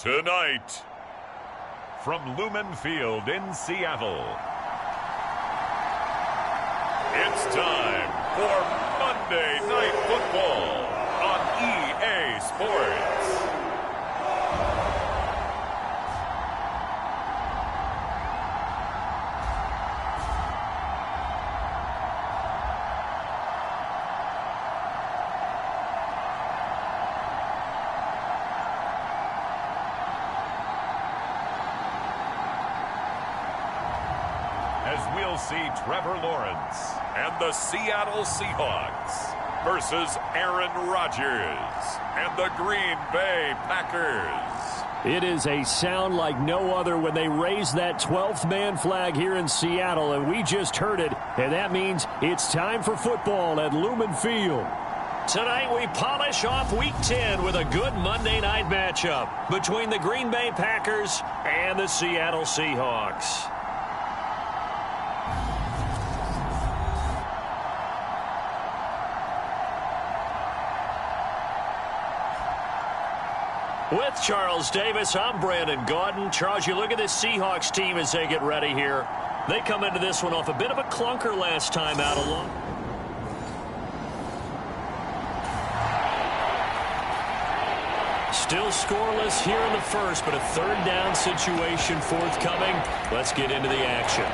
Tonight, from Lumen Field in Seattle, it's time for Monday Night Football on EA Sports. As we'll see Trevor Lawrence and the Seattle Seahawks versus Aaron Rodgers and the Green Bay Packers. It is a sound like no other when they raise that 12th man flag here in Seattle, and we just heard it, and that means it's time for football at Lumen Field. Tonight we polish off Week 10 with a good Monday night matchup between the Green Bay Packers and the Seattle Seahawks. With Charles Davis, I'm Brandon Gaudin. Charles, you look at this Seahawks team as they get ready here. They come into this one off a bit of a clunker last time out along. Still scoreless here in the first, but a third down situation forthcoming. Let's get into the action.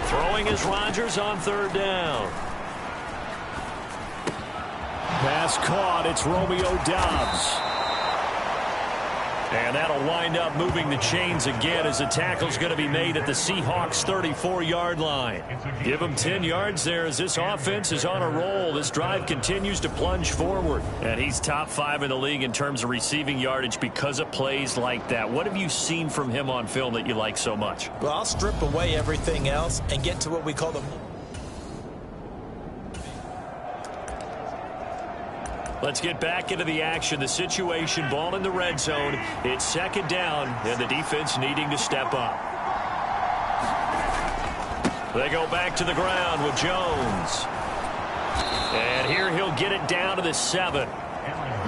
Throwing is Rodgers on third down. Pass caught. It's Romeo Doubs. And that'll wind up moving the chains again as the tackle's going to be made at the Seahawks 34-yard line. Give them 10 yards there as this offense is on a roll. This drive continues to plunge forward. And he's top 5 in the league in terms of receiving yardage because of plays like that. What have you seen from him on film that you like so much? Well, I'll strip away everything else and get to what we call the... Let's get back into the action. The situation, ball in the red zone. It's second down, and the defense needing to step up. They go back to the ground with Jones. And here he'll get it down to the 7.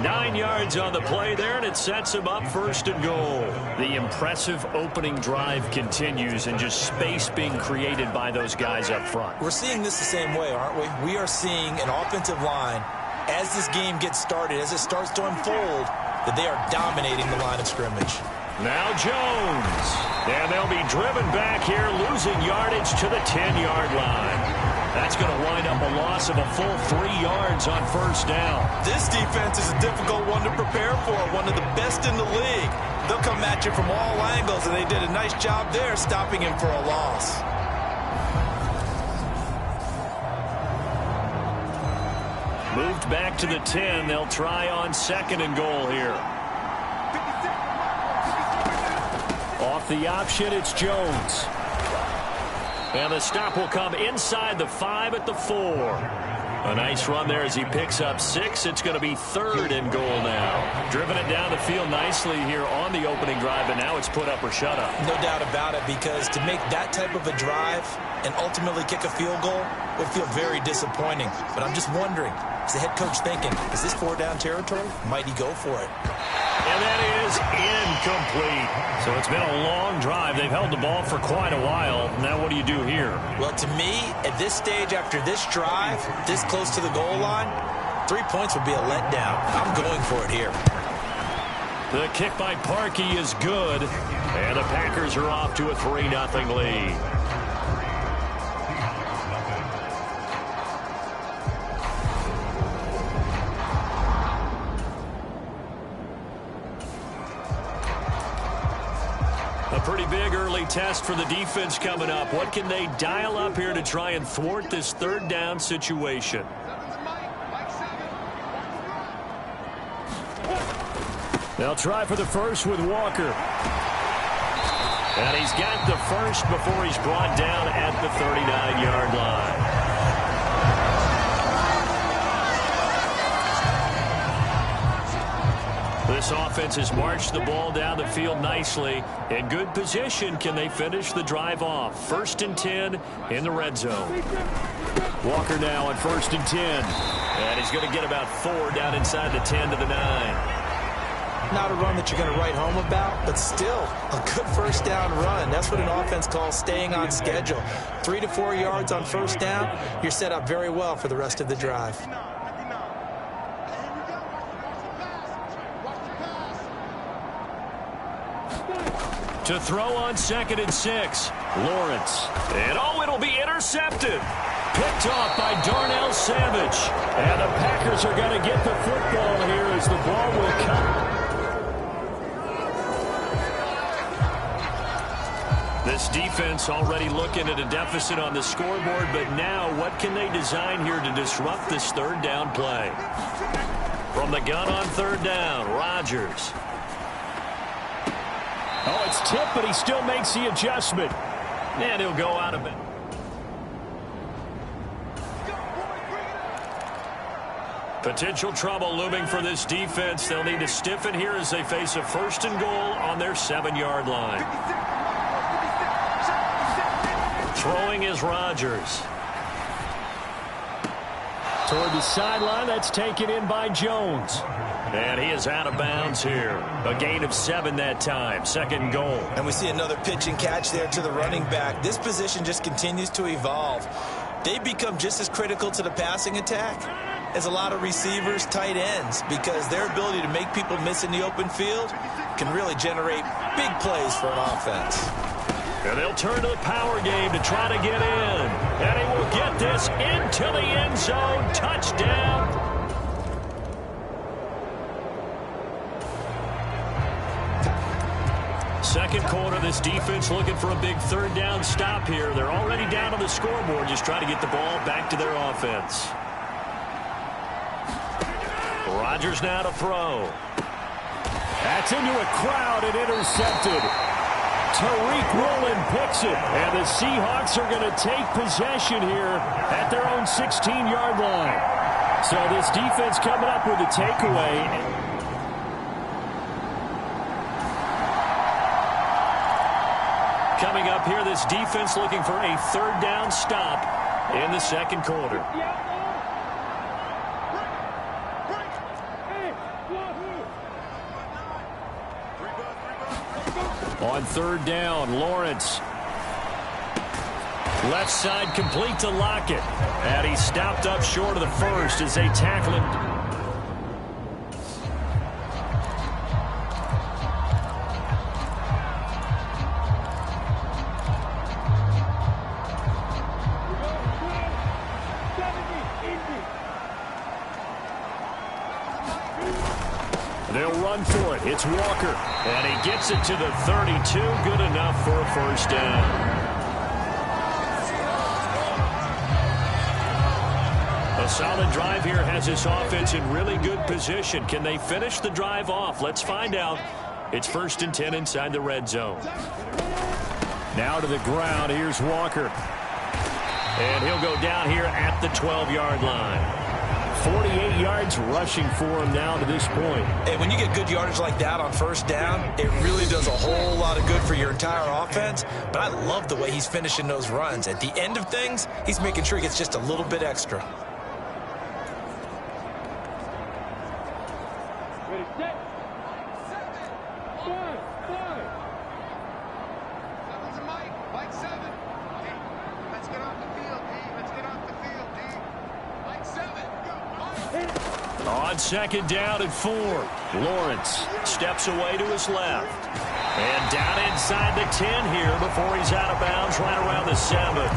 9 yards on the play there, and it sets him up first and goal. The impressive opening drive continues, and just space being created by those guys up front. We're seeing this the same way, aren't we? We are seeing an offensive line, as this game gets started, as it starts to unfold, that they are dominating the line of scrimmage. Now Jones. And they'll be driven back here, losing yardage to the 10-yard line. That's going to wind up a loss of a full 3 yards on first down. This defense is a difficult one to prepare for, one of the best in the league. They'll come at you from all angles, and they did a nice job there stopping him for a loss. Moved back to the 10. They'll try on second and goal here. Off the option, it's Jones. And the stop will come inside the 5 at the 4. A nice run there as he picks up 6. It's going to be third and goal now. Driven it down the field nicely here on the opening drive, and now it's put up or shut up. No doubt about it, because to make that type of a drive and ultimately kick a field goal would feel very disappointing. But I'm just wondering, is the head coach thinking, is this 4-down territory? Might he go for it? And that is incomplete. So it's been a long drive. They've held the ball for quite a while. Now what do you do here? Well, to me, at this stage after this drive, this close to the goal line, 3 points would be a letdown. I'm going for it here. The kick by Parkey is good. And the Packers are off to a 3-0 lead. A pretty big early test for the defense coming up. What can they dial up here to try and thwart this third down situation? They'll try for the first with Walker. And he's got the first before he's brought down at the 39-yard line. This offense has marched the ball down the field nicely. In good position, can they finish the drive off? 1st and 10 in the red zone. Walker now on 1st and 10. And he's going to get about 4 down inside the 10 to the 9. Not a run that you're going to write home about, but still a good first down run. That's what an offense calls staying on schedule. 3 to 4 yards on first down, you're set up very well for the rest of the drive. To throw on 2nd and 6. Lawrence. And it'll be intercepted. Picked off by Darnell Savage. And the Packers are going to get the football here as the ball will come. This defense already looking at a deficit on the scoreboard, but now what can they design here to disrupt this 3rd down play? From the gun on 3rd down, Rodgers. Oh, it's tipped, but he still makes the adjustment. And he'll go out of it. Potential trouble looming for this defense. They'll need to stiffen here as they face a 1st and goal on their 7-yard line. Throwing is Rodgers. Toward the sideline, that's taken in by Jones. And he is out of bounds here. A gain of 7 that time. 2nd and goal. And we see another pitch and catch there to the running back. This position just continues to evolve. They become just as critical to the passing attack as a lot of receivers, tight ends, because their ability to make people miss in the open field can really generate big plays for an offense. And they'll turn to the power game to try to get in. And he will get this into the end zone. Touchdown. Second quarter, this defense looking for a big 3rd down stop here. They're already down on the scoreboard, just trying to get the ball back to their offense. Rodgers now to throw. That's into a crowd and intercepted. Tariq Woolen picks it, and the Seahawks are going to take possession here at their own 16-yard line. So this defense coming up with a takeaway. Coming up here, this defense looking for a 3rd down stop in the 2nd quarter. On 3rd down, Lawrence. Left side complete to Lockett. And he stopped up short of the 1st as they tackle him. They'll run for it. It's Walker. And he gets it to the 32. Good enough for a 1st down. A solid drive here has this offense in really good position. Can they finish the drive off? Let's find out. It's 1st and 10 inside the red zone. Now to the ground. Here's Walker. And he'll go down here at the 12-yard line. 48 yards rushing for him now to this point. And when you get good yardage like that on 1st down, it really does a whole lot of good for your entire offense. But I love the way he's finishing those runs. At the end of things, he's making sure he gets just a little bit extra. Ready, set. 5. Seven's a Mike 7. Let's get off the field, D. Let's get off the field, D. Mike 7. On 2nd down and 4. Lawrence steps away to his left. And down inside the 10 here before he's out of bounds right around the 7.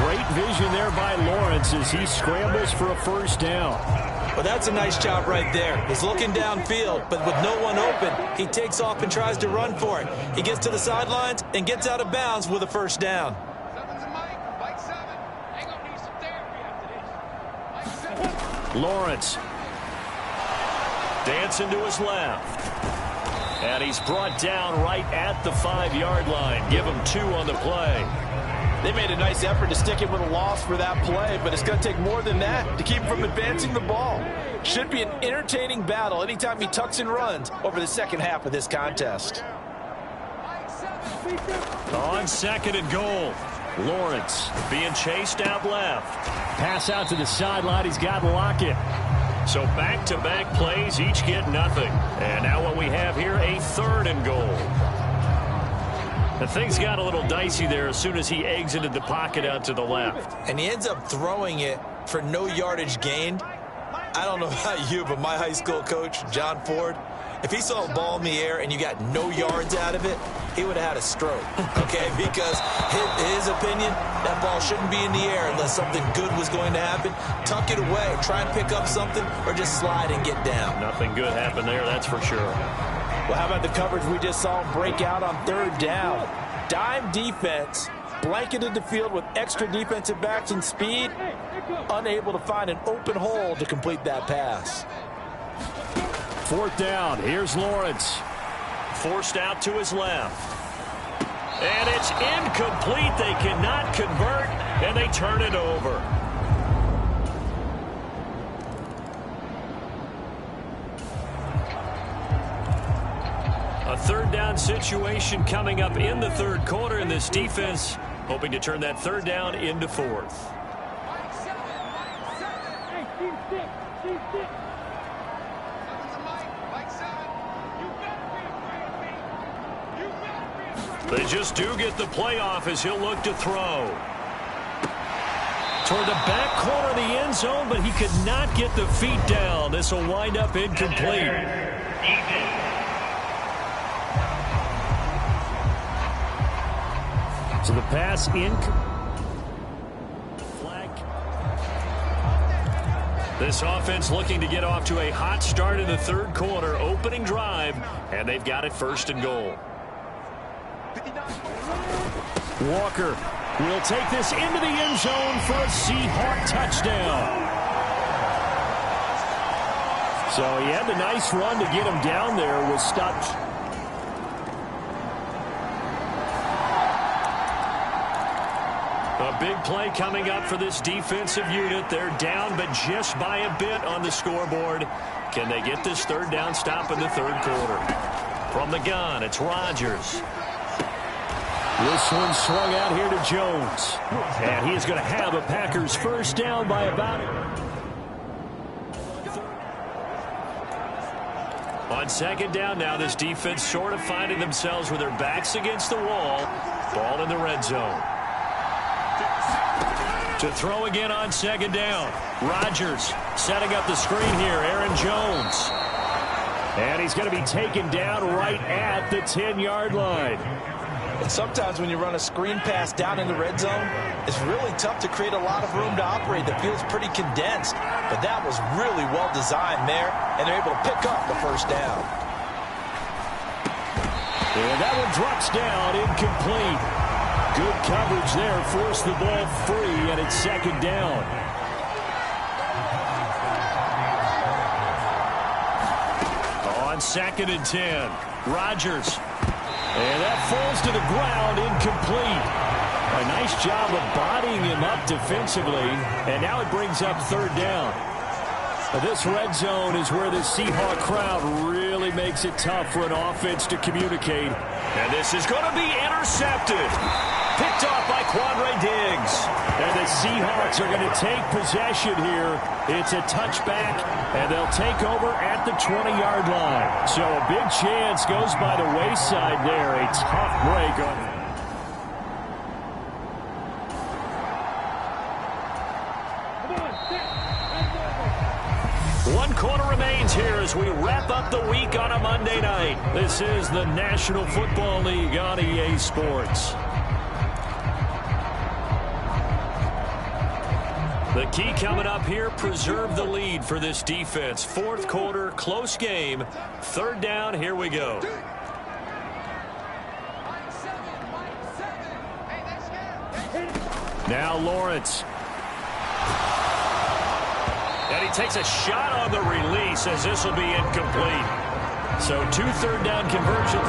Great vision there by Lawrence as he scrambles for a 1st down. Well, that's a nice job right there. He's looking downfield, but with no one open, he takes off and tries to run for it. He gets to the sidelines and gets out of bounds with a 1st down. Seven's a Mike 7. Hang on, need some therapy after this. Mike 7. Lawrence dancing to his left. And he's brought down right at the 5-yard line. Give him 2 on the play. They made a nice effort to stick him with a loss for that play, but it's going to take more than that to keep him from advancing the ball. Should be an entertaining battle anytime he tucks and runs over the second half of this contest. On second and goal, Lawrence being chased out left. Pass out to the sideline. He's got Lockett. So back-to-back plays, each get nothing. And now what we have here, a third and goal. The things got a little dicey there as soon as he exited the pocket out to the left. And he ends up throwing it for no yardage gained. I don't know about you, but my high school coach, John Ford, if he saw a ball in the air and you got no yards out of it, he would have had a stroke, okay? Because his opinion, that ball shouldn't be in the air unless something good was going to happen. Tuck it away, try and pick up something, or just slide and get down. Nothing good happened there, that's for sure. Well, how about the coverage we just saw break out on third down? Dime defense, blanketed the field with extra defensive backs and speed, unable to find an open hole to complete that pass. Fourth down, here's Lawrence. Forced out to his left. And it's incomplete. They cannot convert, and they turn it over. A third down situation coming up in the third quarter, and this defense hoping to turn that third down into fourth. They just do get the play off as he'll look to throw. Toward the back corner of the end zone, but he could not get the feet down. This will wind up incomplete. So the pass flag. This offense looking to get off to a hot start in the third quarter. Opening drive, and they've got it first and goal. Walker will take this into the end zone for a Seahawk touchdown. So he had the nice run to get him down there, was stopped. A big play coming up for this defensive unit. They're down, but just by a bit on the scoreboard. Can they get this third down stop in the third quarter? From the gun, it's Rodgers. This one swung out here to Jones. And he is going to have a Packers first down by about... On second down now, this defense sort of finding themselves with their backs against the wall. Ball in the red zone. To throw again on second down. Rodgers setting up the screen here. Aaron Jones. And he's going to be taken down right at the 10-yard line. And sometimes when you run a screen pass down in the red zone, it's really tough to create a lot of room to operate. The field's pretty condensed, but that was really well designed there, and they're able to pick up the first down. And that one drops down, incomplete. Good coverage there, forced the ball free, and it's second down. On second and 10, Rodgers. And that falls to the ground, incomplete. A nice job of bodying him up defensively, and now it brings up third down. This red zone is where the Seahawk crowd really makes it tough for an offense to communicate. And this is going to be intercepted. Picked off by Quandre Diggs. And the Seahawks are going to take possession here. It's a touchback, and they'll take over at the 20-yard line. So a big chance goes by the wayside there. A tough break on it. One quarter remains here as we wrap up the week on a Monday night. This is the National Football League on EA Sports. The key coming up here, preserve the lead for this defense. Fourth quarter, close game. Third down, here we go. Now Lawrence. And he takes a shot on the release as this will be incomplete. So 2 third down conversions.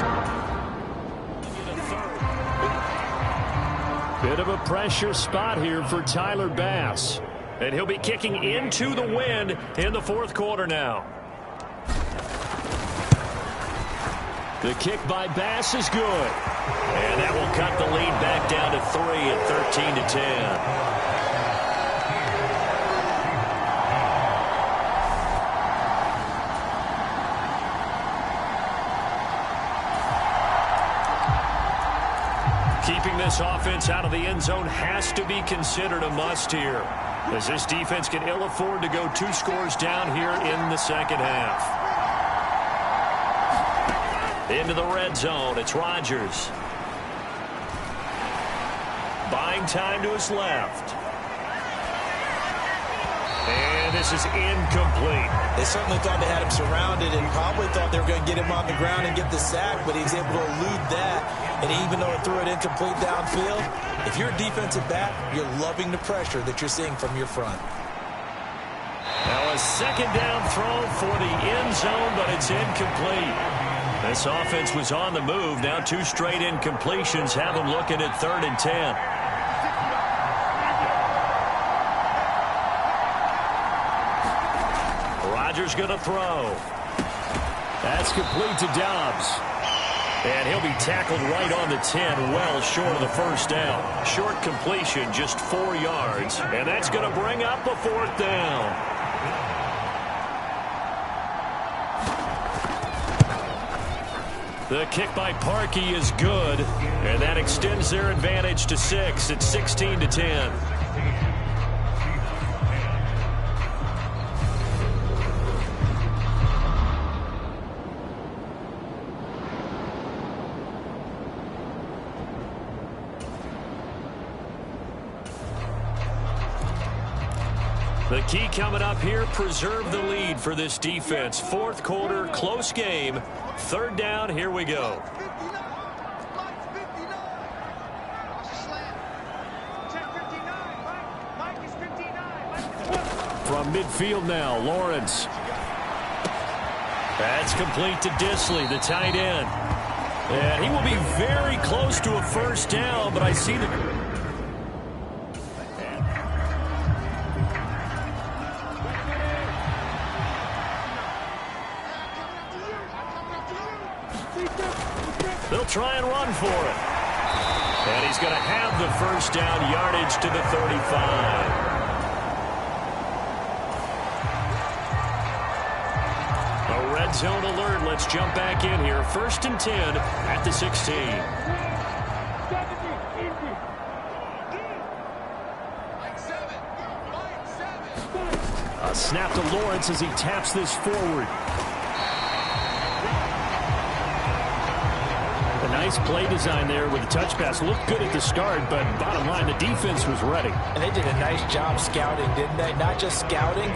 Bit of a pressure spot here for Tyler Bass. And he'll be kicking into the wind in the fourth quarter now. The kick by Bass is good. And that will cut the lead back down to 3 at 13-10. Keeping this offense out of the end zone has to be considered a must here, as this defense can ill afford to go 2 scores down here in the second half. Into the red zone, it's Rodgers. Buying time to his left. And this is incomplete. They certainly thought they had him surrounded and probably thought they were going to get him on the ground and get the sack, but he was able to elude that. And even though it threw it incomplete downfield, if you're a defensive back, you're loving the pressure that you're seeing from your front. Now a second down throw for the end zone, but it's incomplete. This offense was on the move. Now 2 straight incompletions have them looking at 3rd and 10. Rodgers going to throw. That's complete to Dobbs. And he'll be tackled right on the 10, well short of the first down. Short completion, just 4 yards. And that's going to bring up a 4th down. The kick by Parkey is good. And that extends their advantage to 6 at 16-10. The key coming up here, preserve the lead for this defense. 4th quarter, close game. 3rd down, here we go. From midfield now, Lawrence. That's complete to Disley, the tight end. And he will be very close to a first down, but I see the... They'll try and run for it. And he's going to have the first down, yardage to the 35. A red zone alert. Let's jump back in here. 1st and 10 at the 16. A snap to Lawrence as he taps this forward. Nice play design there with the touch pass. Looked good at the start, but bottom line, the defense was ready. And they did a nice job scouting, didn't they? Not just scouting,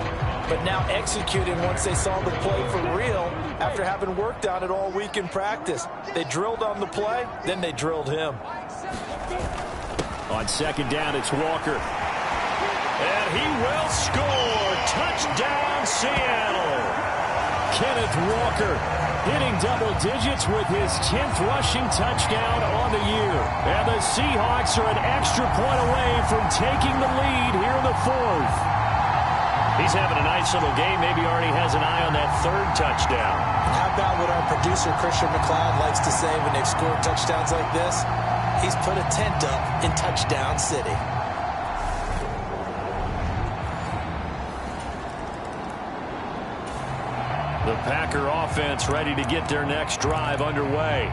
but now executing once they saw the play for real after having worked on it all week in practice. They drilled on the play, then they drilled him. On 2nd down, it's Walker. And he will score. Touchdown, Seattle. Kenneth Walker hitting double digits with his 10th rushing touchdown on the year. And the Seahawks are an extra point away from taking the lead here in the 4th. He's having a nice little game. Maybe already has an eye on that 3rd touchdown. How about what our producer, Christian McLeod, likes to say when they've scored touchdowns like this? He's put a tent up in Touchdown City. The Packer offense ready to get their next drive underway.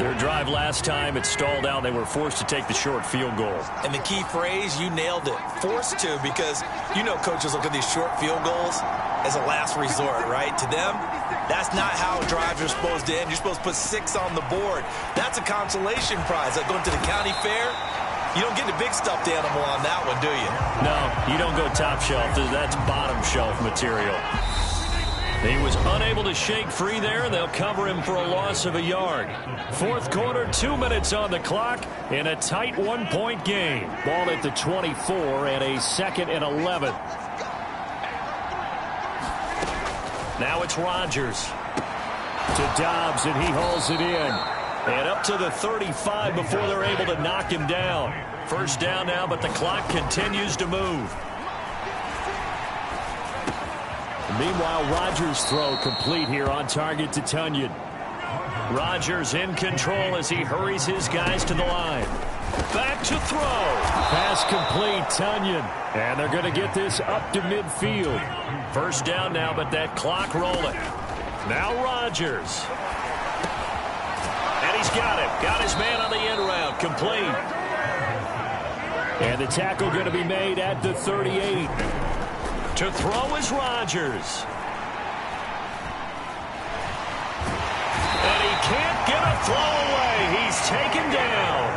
Their drive last time, it stalled out. They were forced to take the short field goal. And the key phrase, you nailed it. Forced to, because you know coaches look at these short field goals as a last resort, right? To them, that's not how drives are supposed to end. You're supposed to put 6 on the board. That's a consolation prize. Like going to the county fair, you don't get the big stuffed animal on that one, do you? No, you don't go top shelf. That's bottom shelf material. He was unable to shake free there. They'll cover him for a loss of a yard. 4th quarter, 2 minutes on the clock in a tight 1-point game. Ball at the 24 and a 2nd and 11. Now it's Rodgers to Dobbs, and he hauls it in. And up to the 35 before they're able to knock him down. First down now, but the clock continues to move. Meanwhile, Rodgers' throw complete here on target to Tunyon. Rodgers in control as he hurries his guys to the line. Back to throw. Pass complete, Tunyon. And they're going to get this up to midfield. First down now, but that clock rolling. Now Rodgers. And he's got him. Got his man on the end route. Complete. And the tackle going to be made at the 38. To throw is Rodgers. And he can't get a throw away. He's taken down.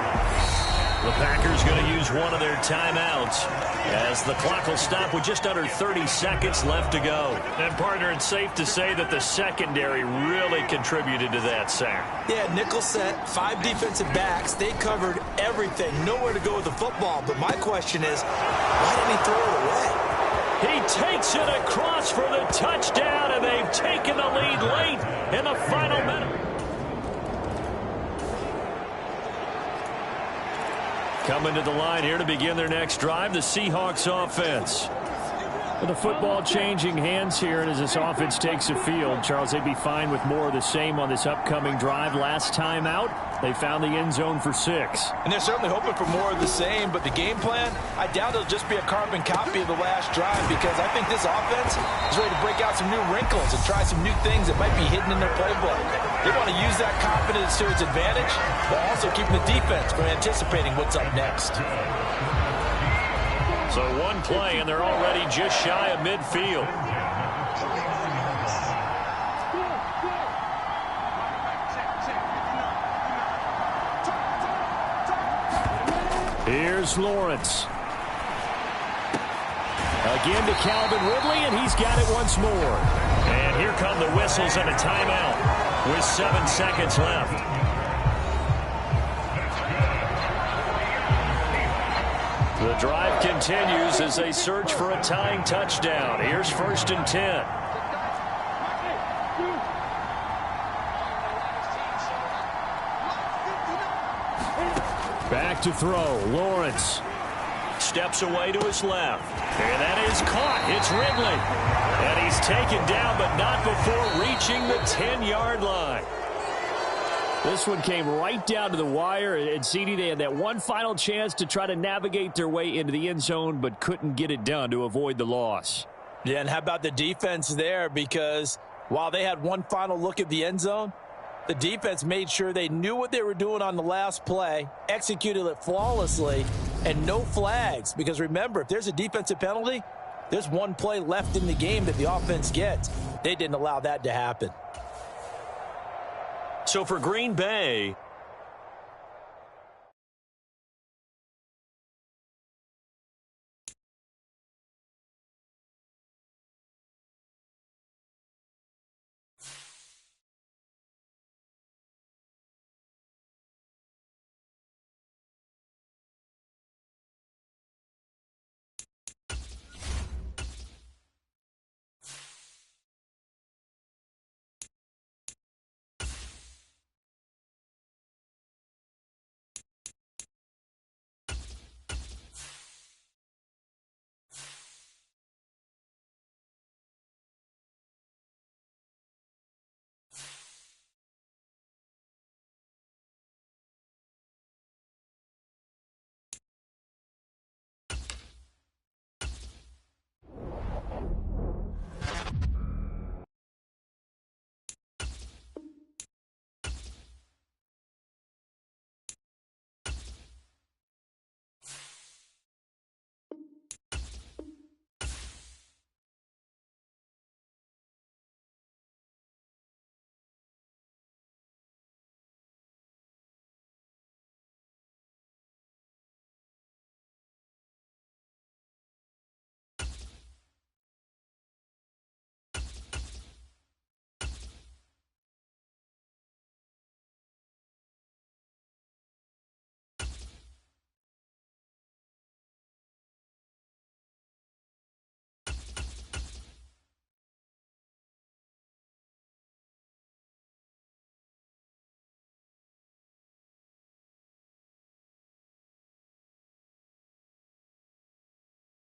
The Packers going to use one of their timeouts as the clock will stop with just under 30 seconds left to go. And, partner, it's safe to say that the secondary really contributed to that sack. Yeah, nickel set, 5 defensive backs. They covered everything. Nowhere to go with the football. But my question is, why didn't he throw it away? He takes it across for the touchdown, and they've taken the lead late in the final minute. Coming to the line here to begin their next drive, the Seahawks offense. With the football changing hands here, and as this offense takes the field, Charles, they'd be fine with more of the same on this upcoming drive. Last time out, they found the end zone for 6. And they're certainly hoping for more of the same, but the game plan, I doubt it'll just be a carbon copy of the last drive, because I think this offense is ready to break out some new wrinkles and try some new things that might be hidden in their playbook. They want to use that confidence to its advantage, while also keeping the defense from anticipating what's up next. So one play, and they're already just shy of midfield. Here's Lawrence. Again to Calvin Ridley, and he's got it once more. And here come the whistles and a timeout with 7 seconds left. The drive continues as they search for a tying touchdown. Here's 1st and 10. Back to throw. Lawrence steps away to his left. And that is caught. It's Ridley. And he's taken down, but not before reaching the 10-yard line. This one came right down to the wire, and CD, they had that one final chance to try to navigate their way into the end zone, but couldn't get it done to avoid the loss. Yeah, and how about the defense there? Because while they had one final look at the end zone, the defense made sure they knew what they were doing on the last play, executed it flawlessly, and no flags. Because remember, if there's a defensive penalty, there's one play left in the game that the offense gets. They didn't allow that to happen. So for Green Bay,